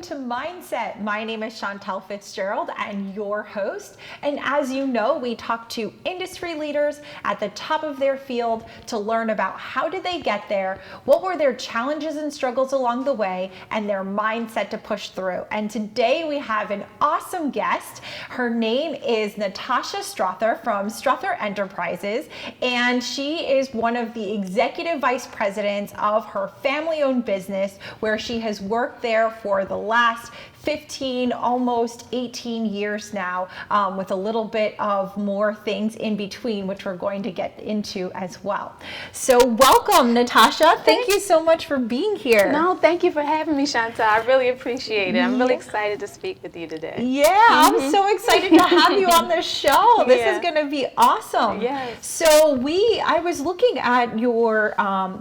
to Mindset. My name is Chantel Fitzgerald and your host. And as you know, we talk to industry leaders at the top of their field to learn about how did they get there, what were their challenges and struggles along the way, and their mindset to push through. And today we have an awesome guest. Her name is Natasha Strother from Strother Enterprises, and she is one of the executive vice presidents of her family-owned business, where she has worked there for the last 15, almost 18 years now, with a little bit of more things in between, which we're going to get into as well. So welcome, Natasha. Thank you so much for being here. No, thank you for having me, Chantal. I really appreciate it. I'm really excited to speak with you today. Yeah, I'm so excited to have you on the show. This is going to be awesome. Yes. So I was looking at your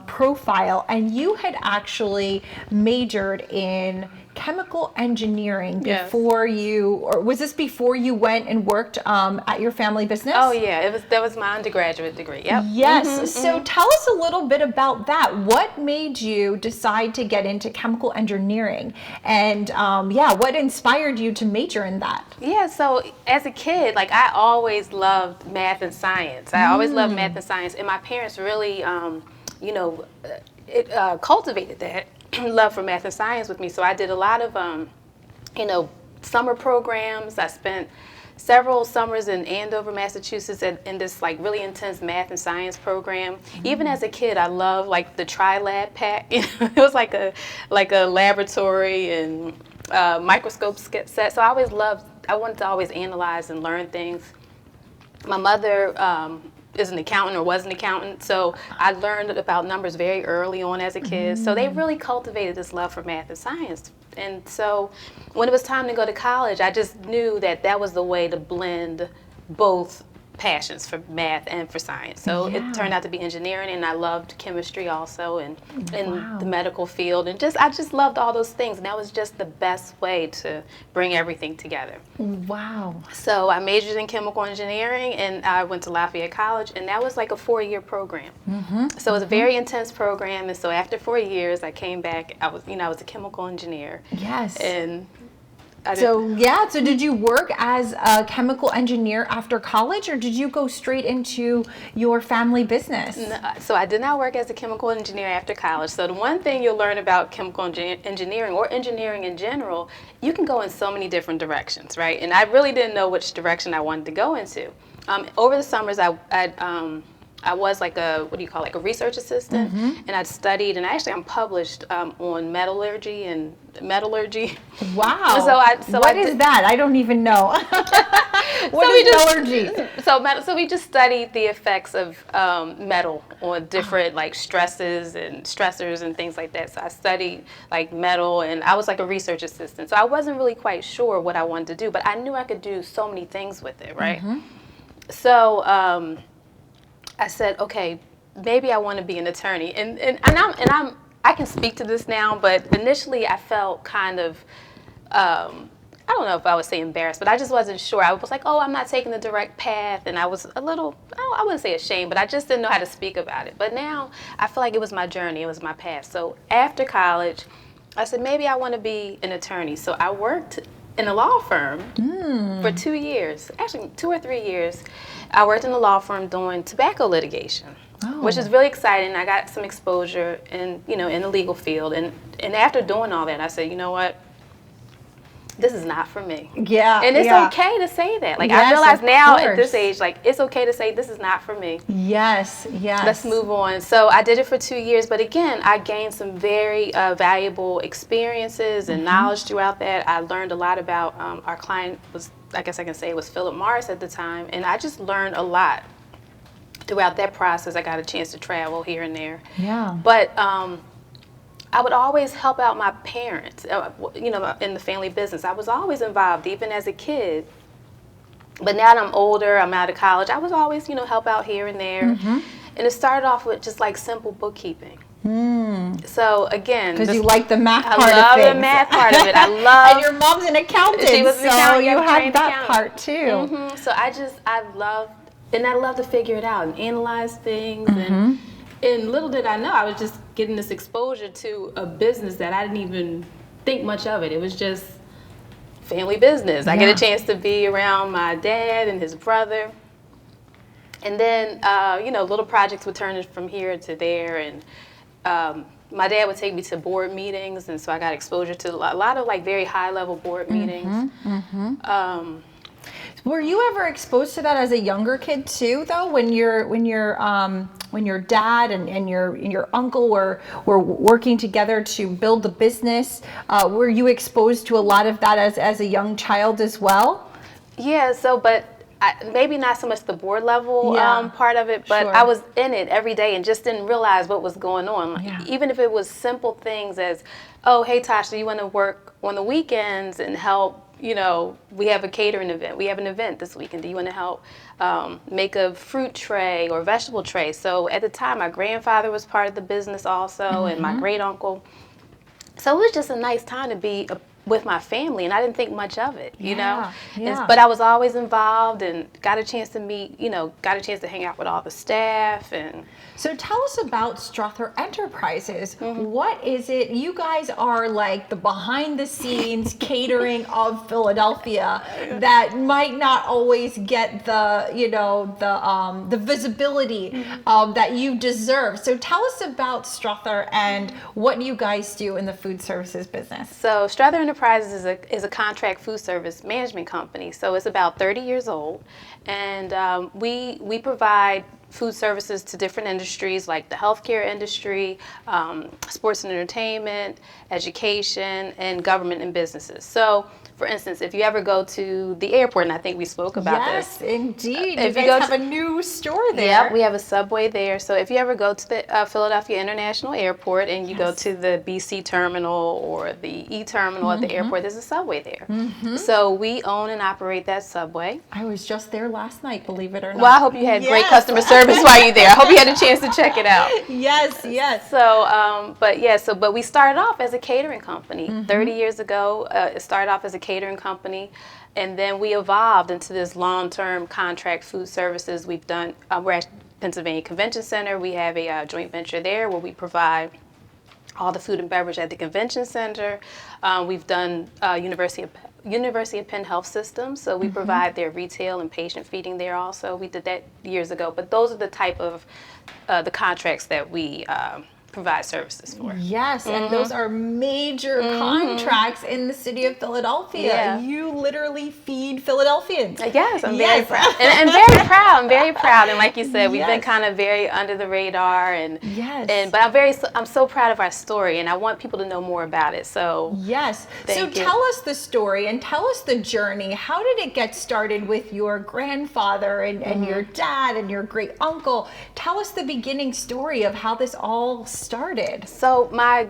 profile, and you had actually majored in chemical engineering before you, or was this before you went and worked at your family business? Oh yeah, that was my undergraduate degree. Yep. Yes. So tell us a little bit about that. What made you decide to get into chemical engineering, and what inspired you to major in that? Yeah. So as a kid, I always loved math and science. I always loved math and science, and my parents really, cultivated that love for math and science with me. So I did a lot of, summer programs. I spent several summers in Andover, Massachusetts in this really intense math and science program. Even as a kid, I loved the tri-lab pack. It was like a laboratory and microscope set. So I wanted to always analyze and learn things. My mother is an accountant, or was an accountant, so I learned about numbers very early on as a kid. So they really cultivated this love for math and science. And so when it was time to go to college, I just knew that was the way to blend both passions for math and for science. So it turned out to be engineering, and I loved chemistry also, and in the medical field, and I just loved all those things, and that was just the best way to bring everything together. Wow. So I majored in chemical engineering, and I went to Lafayette College, and that was like a 4-year program. So it was a very intense program, and so after 4 years, I came back. I was a chemical engineer. Yes. And So did you work as a chemical engineer after college, or did you go straight into your family business? No, so I did not work as a chemical engineer after college. So the one thing you'll learn about chemical engineering, or engineering in general, you can go in so many different directions, right? And I really didn't know which direction I wanted to go into. Over the summers, I was a research assistant, and I'd studied, and I'm published on metallurgy. Wow. What is that? I don't even know. What is metallurgy? So we just studied the effects of metal on different stresses and stressors and things like that. So I studied metal, and I was a research assistant. So I wasn't really quite sure what I wanted to do, but I knew I could do so many things with it, right? So I said, okay, maybe I want to be an attorney, and I can speak to this now, but initially I felt kind of, I don't know if I would say embarrassed, but I just wasn't sure. I was like, oh, I'm not taking the direct path, and I was a little, I wouldn't say ashamed, but I just didn't know how to speak about it. But now I feel like it was my journey, it was my path. So after college, I said, maybe I want to be an attorney. So I worked in a law firm for 2 years, actually 2 or 3 years. I worked in a law firm doing tobacco litigation, which is really exciting. I got some exposure in the legal field, and after doing all that, I said, you know what, this is not for me. Yeah. And it's okay to say that. I realize now at this age, it's okay to say this is not for me. Yes. Let's move on. So I did it for 2 years, but again, I gained some very valuable experiences and knowledge throughout that. I learned a lot about our client was, I guess I can say it was Philip Morris at the time, and I just learned a lot throughout that process. I got a chance to travel here and there. Yeah. But I would always help out my parents, in the family business. I was always involved, even as a kid. But now that I'm older, I'm out of college, I was always, help out here and there. And it started off with just simple bookkeeping. So again, because you like the math part of things. I love the math part of it. I love. And your mom's an accountant, she was an accountant, you had that part too. So I love to figure it out and analyze things. And little did I know, I was just getting this exposure to a business that I didn't even think much of it. It was just family business. I get a chance to be around my dad and his brother. And then, little projects would turn from here to there. And my dad would take me to board meetings. And so I got exposure to a lot of like very high level board meetings. Were you ever exposed to that as a younger kid too, though, when your dad and your uncle were working together to build the business? Were you exposed to a lot of that as a young child as well? Yeah. So, maybe not so much the board level part of it, but Sure. I was in it every day and just didn't realize what was going on. Even if it was simple things as, oh, hey, Tasha, you want to work on the weekends and help? We have a catering event. We have an event this weekend. Do you want to help make a fruit tray or vegetable tray? So at the time, my grandfather was part of the business also, and my great uncle. So it was just a nice time to be with my family, and I didn't think much of it, you know. But I was always involved and got a chance to meet, got a chance to hang out with all the staff. And so tell us about Strother Enterprises. What is it? You guys are like the behind the scenes catering of Philadelphia that might not always get the visibility that you deserve. So tell us about Strother and what you guys do in the food services business. So Strother Enterprises is a contract food service management company. So it's about 30 years old, and we provide food services to different industries like the healthcare industry, sports and entertainment, education, and government and businesses. So, for instance, if you ever go to the airport, and I think we spoke about this. Yes, indeed. If you guys have a new store there. Yeah, we have a Subway there. So if you ever go to the Philadelphia International Airport and you go to the BC terminal or the E terminal at the airport, there's a Subway there. So we own and operate that Subway. I was just there last night, believe it or not. Well, I hope you had great customer service while you're there. I hope you had a chance to check it out. Yes. So, but we started off as a catering company. 30 years ago, it started off as a catering company. And then we evolved into this long-term contract food services. We've done, we're at Pennsylvania Convention Center. We have a joint venture there where we provide all the food and beverage at the convention center. We've done University of Penn Health System, so we provide their retail and patient feeding there also. We did that years ago, but those are the type of the contracts that we provide services for. Yes, and those are major contracts in the city of Philadelphia. Yeah. You literally feed Philadelphians. Yes, I'm very proud. And very proud. I'm very proud. And like you said, we've been kind of very under the radar. But I'm so proud of our story, and I want people to know more about it. So yes. So tell us the story and tell us the journey. How did it get started with your grandfather and your dad and your great uncle? Tell us the beginning story of how this all started. So my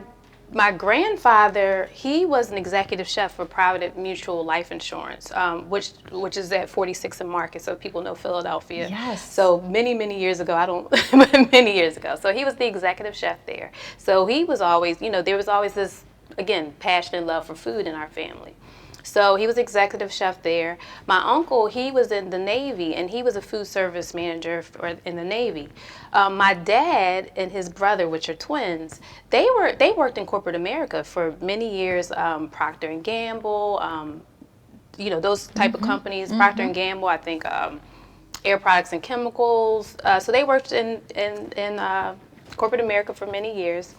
grandfather, he was an executive chef for Private Mutual Life Insurance, which is at 46th and Market, so people know Philadelphia. Yes. So many years ago, many years ago. So he was the executive chef there. So he was always, there was always this, again, passion and love for food in our family. So he was executive chef there. My uncle, he was in the Navy, and he was a food service manager in the Navy. My dad and his brother, which are twins, they worked in corporate America for many years. Procter and Gamble, those type of companies. Procter and Gamble, I think, Air Products and Chemicals. So they worked in corporate America for many years.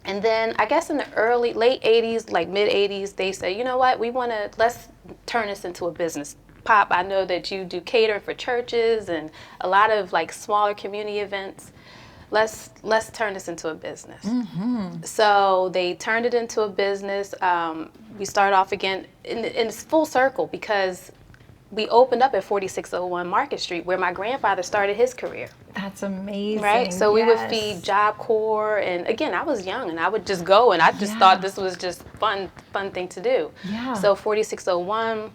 And then I guess in the late 80s, like mid 80s, they said, you know what, let's turn this into a business. Pop, I know that you do catering for churches and a lot of like smaller community events. Let's turn this into a business. So they turned it into a business. We started off again in it's full circle because we opened up at 4601 Market Street where my grandfather started his career. That's amazing. Right? So we would feed Job Corps, and again, I was young and I would just go and I just thought this was just fun thing to do. Yeah. So 4601,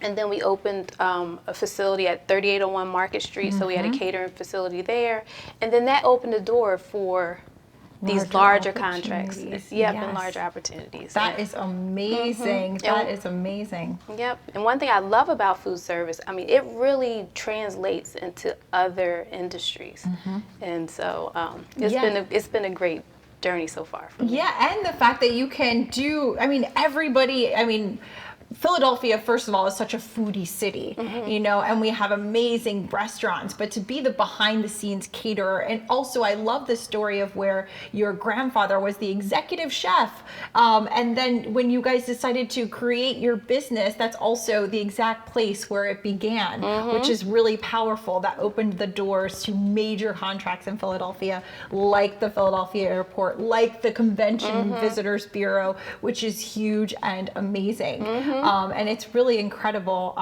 and then we opened a facility at 3801 Market Street, so we had a catering facility there, and then that opened the door for these larger contracts. And larger opportunities. That is amazing. That is amazing. Yep. And one thing I love about food service, I mean, it really translates into other industries. And so it's been a great journey so far for me. Yeah, and the fact that you can do, Philadelphia, first of all, is such a foodie city, and we have amazing restaurants, but to be the behind the scenes caterer. And also I love the story of where your grandfather was the executive chef. And then when you guys decided to create your business, that's also the exact place where it began, which is really powerful. That opened the doors to major contracts in Philadelphia, like the Philadelphia Airport, like the Convention Visitors Bureau, which is huge and amazing. And it's really incredible,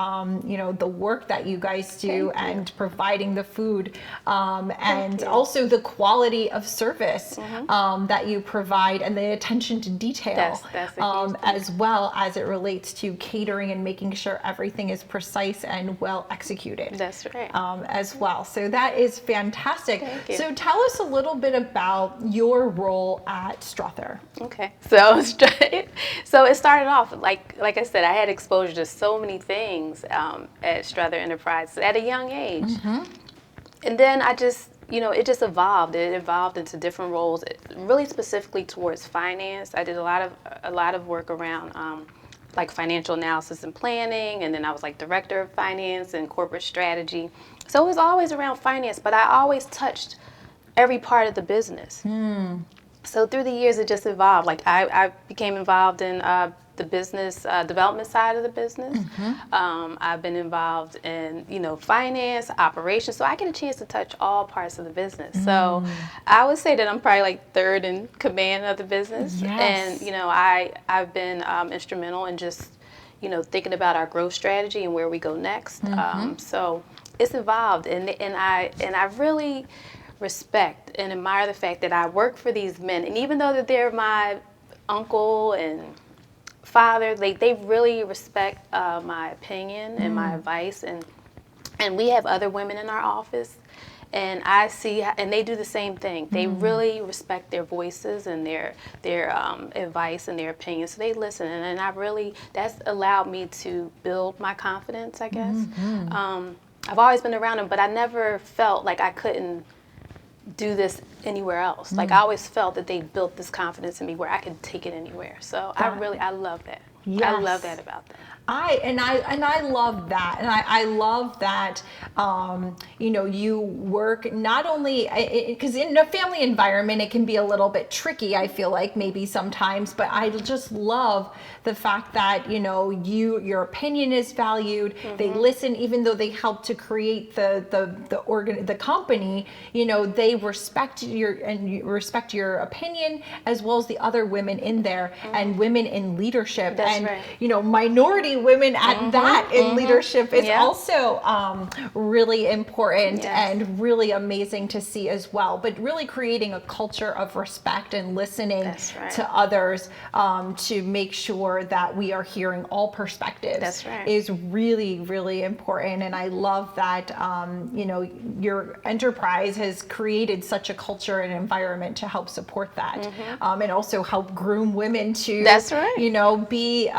the work that you guys do and providing the food, and also the quality of service that you provide and the attention to detail, that's as well as it relates to catering and making sure everything is precise and well executed. That's right. As well. So that is fantastic. Thank you. So tell us a little bit about your role at Strother. Okay, so it started off like I said, I had exposure to so many things at Strother Enterprises at a young age, and then I just it just evolved. It evolved into different roles, really specifically towards finance. I did a lot of work around like financial analysis and planning, and then I was like director of finance and corporate strategy. So it was always around finance, but I always touched every part of the business. So through the years, it just evolved. Like I became involved in the business development side of the business. I've been involved in finance, operations. So I get a chance to touch all parts of the business. So I would say that I'm probably like third in command of the business. Yes. And I've been instrumental in just thinking about our growth strategy and where we go next. So it's evolved, and I really respect and admire the fact that I work for these men, and even though that they're my uncle and father, they really respect my opinion and my advice, and we have other women in our office, and I see, and they do the same thing. They really respect their voices and their advice and their opinions, so they listen, and that's allowed me to build my confidence, I guess. I've always been around them, but I never felt like I couldn't do this anywhere else. Like I always felt that they built this confidence in me where I could take it anywhere. So I love that. Yes. I love that about them. I love that, and I love that you work not only because in a family environment it can be a little bit tricky, I feel like maybe sometimes, but I just love the fact that your opinion is valued. They listen, even though they help to create the company. They respect your opinion, as well as the other women in there and women in leadership. That's and right. Minority women at that in leadership is also really important and really amazing to see as well. But really creating a culture of respect and listening to others to make sure that we are hearing all perspectives is really, really important. And I love that your enterprise has created such a culture and environment to help support that, and also help groom women to be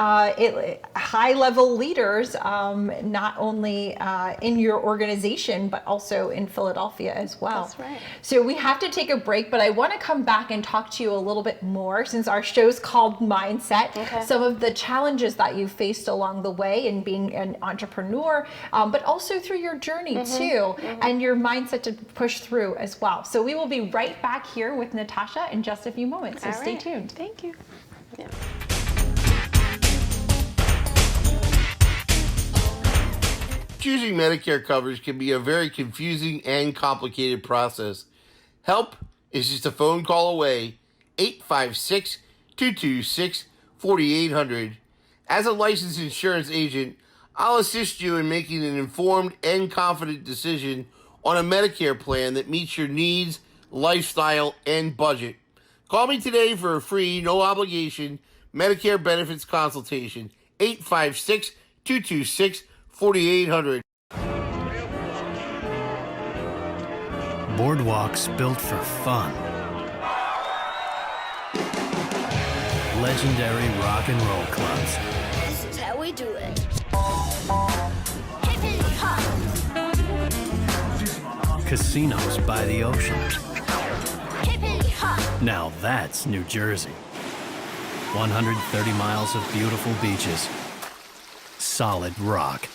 high-level leaders, not only in your organization, but also in Philadelphia as well. That's right. So we have to take a break, but I want to come back and talk to you a little bit more, since our show's called Mindset. Some of the challenges that you faced along the way in being an entrepreneur, but also through your journey too, and your mindset to push through as well. So we will be right back here with Natasha in just a few moments. So stay tuned. Thank you. Yeah. Choosing Medicare coverage can be a very confusing and complicated process. Help is just a phone call away, 856-226-4800. As a licensed insurance agent, I'll assist you in making an informed and confident decision on a Medicare plan that meets your needs, lifestyle, and budget. Call me today for a free, no-obligation Medicare benefits consultation, 856-226-4800. Boardwalks built for fun. Legendary rock and roll clubs. This is how we do it. Hippity hop. Casinos by the ocean. Hippity hop. Now that's New Jersey. 130 miles of beautiful beaches, solid rock,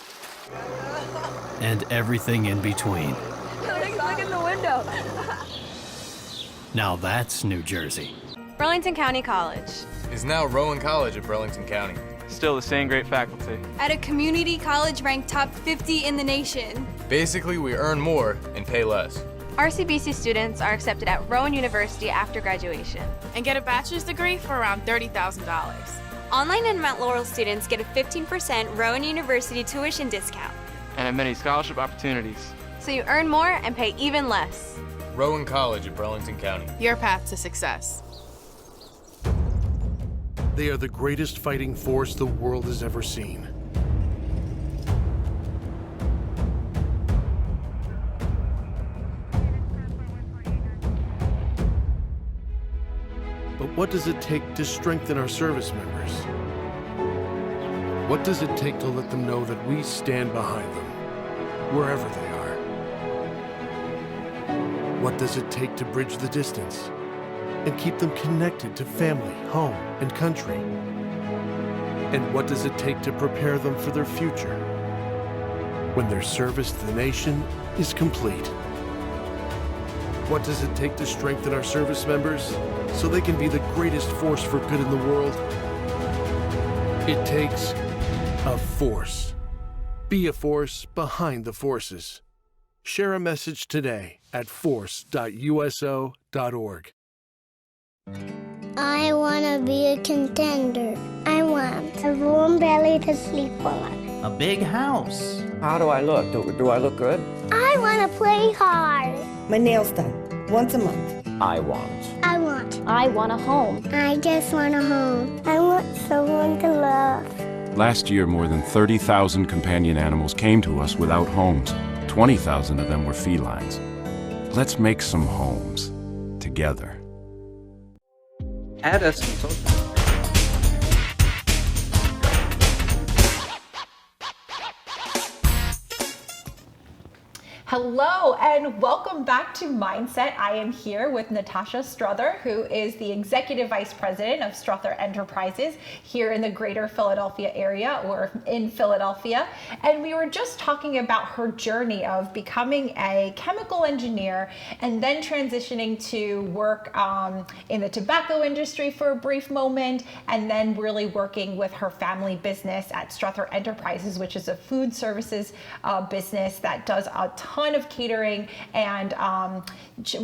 and everything in between. Look in the window. Now that's New Jersey. Burlington County College. Is now Rowan College of Burlington County. Still the same great faculty. At a community college ranked top 50 in the nation. Basically, we earn more and pay less. RCBC students are accepted at Rowan University after graduation. And get a bachelor's degree for around $30,000. Online and Mount Laurel students get a 15% Rowan University tuition discount. And have many scholarship opportunities. So you earn more and pay even less. Rowan College of Burlington County. Your path to success. They are the greatest fighting force the world has ever seen. But what does it take to strengthen our service members? What does it take to let them know that we stand behind them, wherever they are? What does it take to bridge the distance and keep them connected to family, home, and country? And what does it take to prepare them for their future when their service to the nation is complete? What does it take to strengthen our service members so they can be the greatest force for good in the world? It takes a force. Be a force behind the forces. Share a message today at force.uso.org. I want to be a contender. I want a warm belly to sleep on. A big house. How do I look? Do I look good? I want to play hard. My nails done once a month. I want a home. I just want a home. I want someone to love. Last year, more than 30,000 companion animals came to us without homes. 20,000 of them were felines. Let's make some homes together. Add us some social. Hello and welcome back to Mindset. I am here with Natasha Strother, who is the Executive Vice President of Strother Enterprises here in the greater Philadelphia area, or in Philadelphia. And we were just talking about her journey of becoming a chemical engineer and then transitioning to work in the tobacco industry for a brief moment, and then really working with her family business at Strother Enterprises, which is a food services business that does a ton of catering and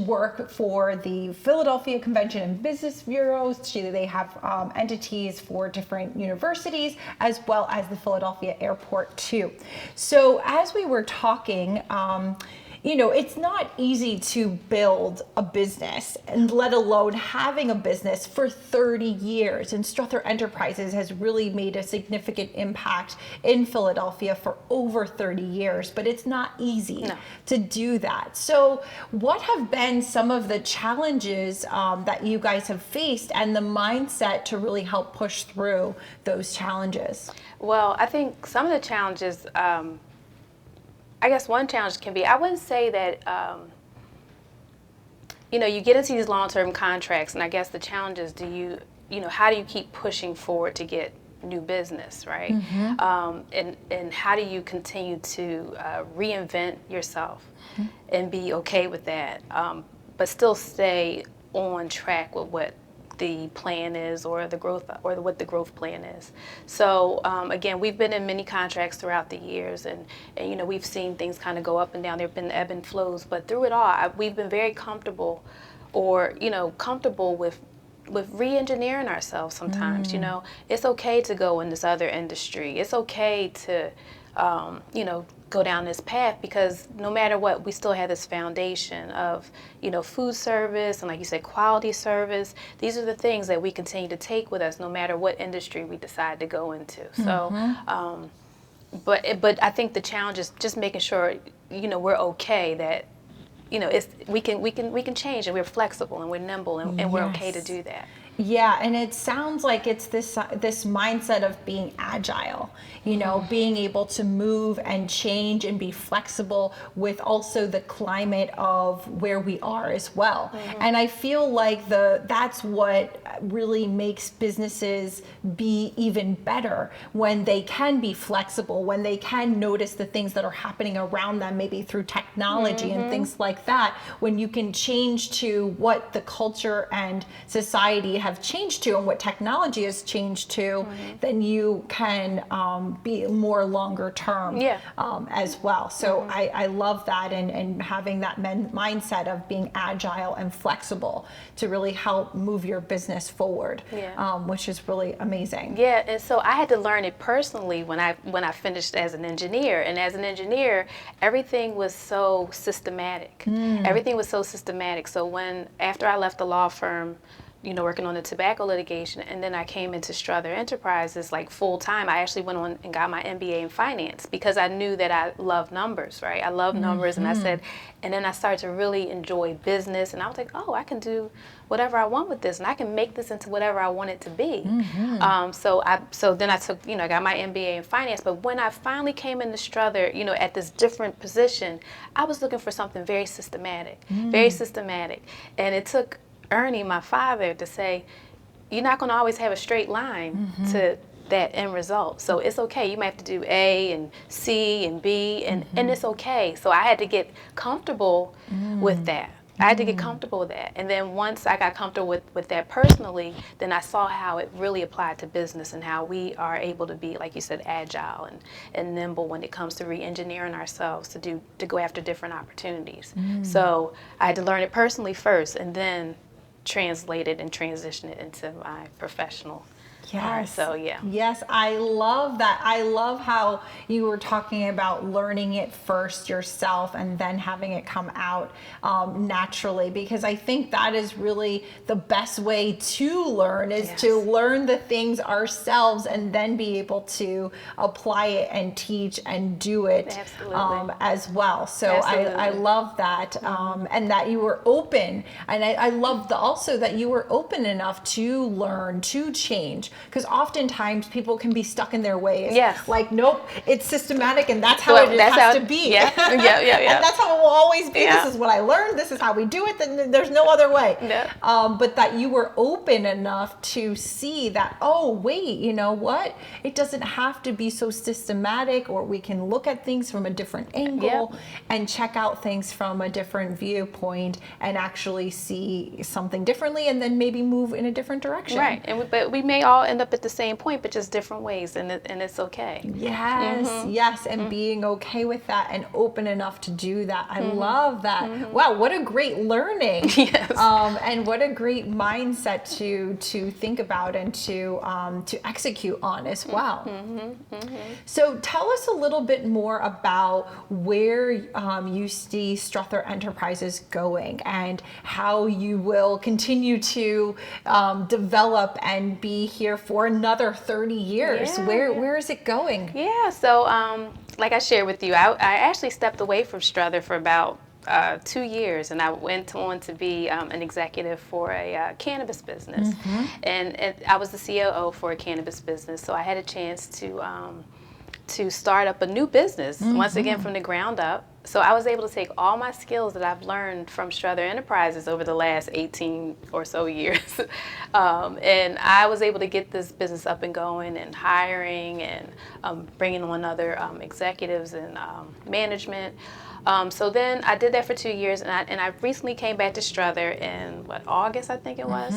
work for the Philadelphia Convention and Business Bureaus. They have entities for different universities as well as the Philadelphia airport too. So as we were talking, you know, it's not easy to build a business, and let alone having a business for 30 years. And Strother Enterprises has really made a significant impact in Philadelphia for over 30 years, but it's not easy to do that. So what have been some of the challenges that you guys have faced and the mindset to really help push through those challenges? Well, I think some of the challenges, I guess one challenge can be, I wouldn't say that, you know, you get into these long-term contracts, and I guess the challenge is, how do you keep pushing forward to get new business, right? Mm-hmm. And how do you continue to reinvent yourself and be okay with that, but still stay on track with what the plan is, or the growth, or what the growth plan is. So again, we've been in many contracts throughout the years, and you know, we've seen things kind of go up and down. There've been ebb and flows, but through it all, we've been very comfortable, with re-engineering ourselves sometimes. You know, it's okay to go in this other industry. It's okay to go down this path, because no matter what, we still have this foundation of, food service and, like you said, quality service. These are the things that we continue to take with us no matter what industry we decide to go into. So, but I think the challenge is just making sure, we're okay, that, we can change, and we're flexible and we're nimble, and we're okay to do that. Yeah, and it sounds like it's this mindset of being agile, being able to move and change and be flexible with also the climate of where we are as well. And I feel like that's what really makes businesses be even better, when they can be flexible, when they can notice the things that are happening around them, maybe through technology and things like that. When you can change to what the culture and society have changed to and what technology has changed to, then you can be more longer term as well. So I love that, and having that mindset of being agile and flexible to really help move your business forward, which is really amazing. Yeah, and so I had to learn it personally when I finished as an engineer. And as an engineer, everything was so systematic. Everything was so systematic. So after I left the law firm, working on the tobacco litigation, and then I came into Strother Enterprises like full time. I actually went on and got my MBA in finance because I knew that I love numbers, right? I love numbers, and I said, and then I started to really enjoy business, and I was like, oh, I can do whatever I want with this, and I can make this into whatever I want it to be. So then I took, I got my MBA in finance. But when I finally came into Strother, at this different position, I was looking for something very systematic, and it took Ernie, my father, to say, you're not going to always have a straight line to that end result. So it's okay. You might have to do A and C and B, and it's okay. So I had to get comfortable with that. I had to get comfortable with that. And then once I got comfortable with that personally, then I saw how it really applied to business and how we are able to be, like you said, agile and nimble when it comes to re-engineering ourselves to go after different opportunities. So I had to learn it personally first, and then translate it and transition it into my professional. Yes. So yeah. Yes, I love that. I love how you were talking about learning it first yourself and then having it come out naturally, because I think that is really the best way to learn, is to learn the things ourselves and then be able to apply it and teach and do it as well. So I love that, and that you were open, and I love also that you were open enough to learn, to change. Because oftentimes people can be stuck in their ways. Yes. Like, nope, it's systematic, and that's how it has to be. Yeah. And that's how it will always be. Yeah. This is what I learned. This is how we do it. Then there's no other way. Yeah. But that you were open enough to see that, oh, wait, you know what? It doesn't have to be so systematic, or we can look at things from a different angle and check out things from a different viewpoint and actually see something differently, and then maybe move in a different direction. Right. But we may all end up at the same point, but just different ways, and it's okay. Yes, and being okay with that and open enough to do that. I love that. Wow, what a great learning. Yes. And what a great mindset to think about and to execute on as well. So tell us a little bit more about where you see Strother Enterprises going, and how you will continue to develop and be here for another 30 years. Where is it going? Yeah, so like I shared with you, I actually stepped away from Strother for about 2 years, and I went on to be an executive for a cannabis business, and I was the COO for a cannabis business. So I had a chance to start up a new business once again from the ground up. So I was able to take all my skills that I've learned from Strother Enterprises over the last 18 or so years, and I was able to get this business up and going, and hiring and bringing on other executives and management. So then I did that for 2 years, and I recently came back to Strother in August, I think it was.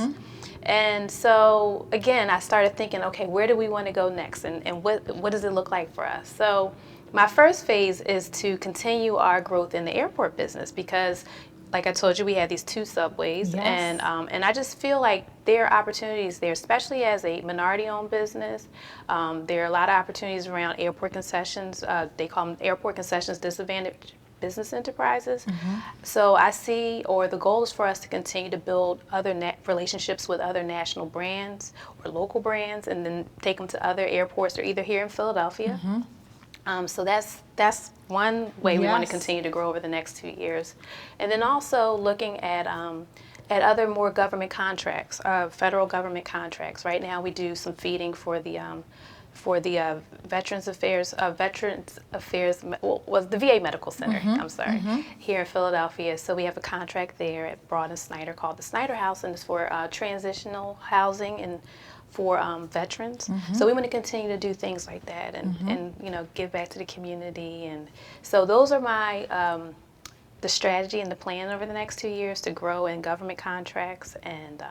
And so again, I started thinking, okay, where do we want to go next, and what does it look like for us? So my first phase is to continue our growth in the airport business, because like I told you, we have these 2 subways, and I just feel like there are opportunities there, especially as a minority-owned business. There are a lot of opportunities around airport concessions. They call them airport concessions disadvantaged business enterprises. So I see, or the goal is for us to continue to build other relationships with other national brands or local brands, and then take them to other airports, or either here in Philadelphia. So that's one way we want to continue to grow over the next 2 years. And then also looking at at other more government contracts, federal government contracts. Right now, we do some feeding for the Veterans Affairs, was the VA Medical Center, I'm sorry, here in Philadelphia. So we have a contract there at Broad and Snyder called the Snyder House, and it's for transitional housing and for veterans. So we want to continue to do things like that and you know, give back to the community. And so those are my the strategy and the plan over the next 2 years to grow in government contracts and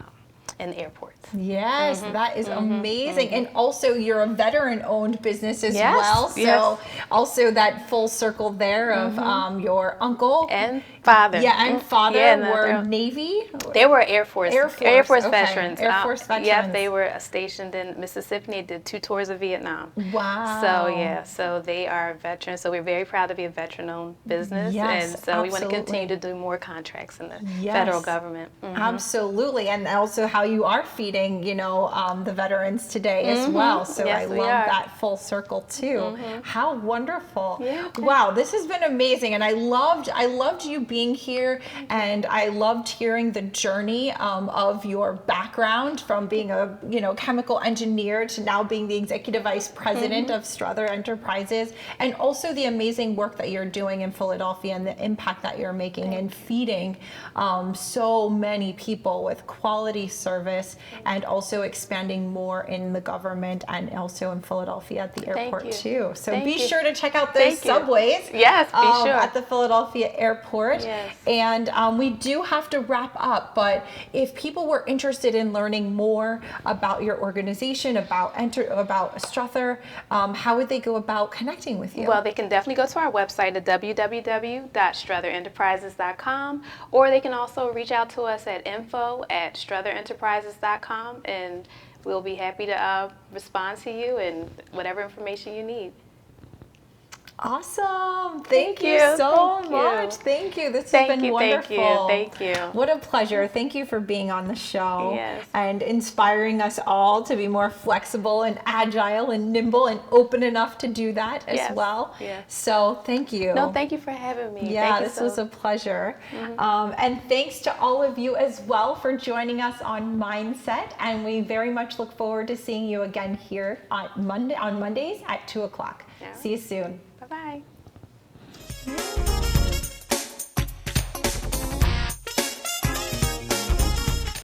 airports. Yes, that is amazing. And also you're a veteran-owned business as well. So also that full circle there of your uncle and father. Yeah, and father were Navy? They were Air Force okay. veterans. Air Force veterans. Yep, they were stationed in Mississippi. They did 2 tours of Vietnam. Wow. So yeah, so they are veterans. So we're very proud to be a veteran-owned business. Yes, and so we want to continue to do more contracts in the federal government. Absolutely. And also how you are feeding, you know, the veterans today as well. So I love that full circle too. How wonderful. Yeah. Wow, this has been amazing. And I loved you being here, and I loved hearing the journey of your background from being a, you know, chemical engineer to now being the executive vice president of Strother Enterprises, and also the amazing work that you're doing in Philadelphia and the impact that you're making and feeding so many people with quality service, and also expanding more in the government and also in Philadelphia at the airport too. So be sure to check out those subways. Yes, be sure. At the Philadelphia airport. Yes. And we do have to wrap up, but if people were interested in learning more about your organization, about Strother, how would they go about connecting with you? Well, they can definitely go to our website at www.strotherenterprises.com, or they can also reach out to us at info@strotherenterprises.com, and we'll be happy to respond to you and whatever information you need. Awesome. Thank you so much. Thank you. This has been wonderful. Thank you. What a pleasure. Thank you for being on the show and inspiring us all to be more flexible and agile and nimble and open enough to do that as well. So thank you. No, thank you for having me. Yeah, this was a pleasure. And thanks to all of you as well for joining us on Mindset. And we very much look forward to seeing you again here on Mondays at 2 o'clock. See you soon. Bye-bye.